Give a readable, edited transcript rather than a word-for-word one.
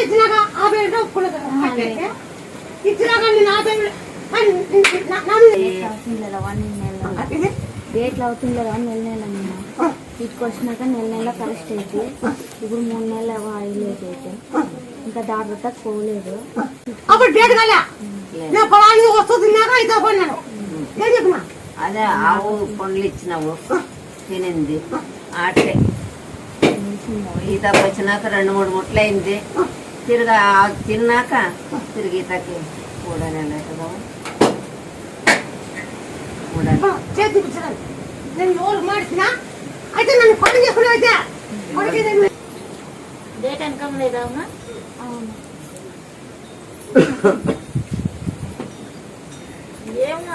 ఇచ్చినాక ఆ పేరు ఇచ్చినాక నేను ఆ పేరు డేట్లు అవుతుంది కదా నెల నెల ఇటుకు వచ్చినాక నెల నెల కరెక్ట్ అయితే ఇప్పుడు 3 నెలలు ఆయిలేట్ అయితే ఇంకా దాదాపు పోలేదు. అప్పుడు డేట్ కల పొలానికి వస్తున్నాక అయితే కొన్నాను. అదే ఆవు పండ్లు ఇచ్చినావు తినింది ఆటే ఈత వచ్చినాక 2-3 ముట్లు అయింది. తిరిగా తిన్నాక తిరిగి ఈతకి 3 నెలలు అవుతుందా? 3 నెలలు చేతి నేను ఎవరు మార్చినా అయితే నన్ను పని చేసుకుని అయితే డేట్ వెనకం లేదా అమ్మా? ఏమో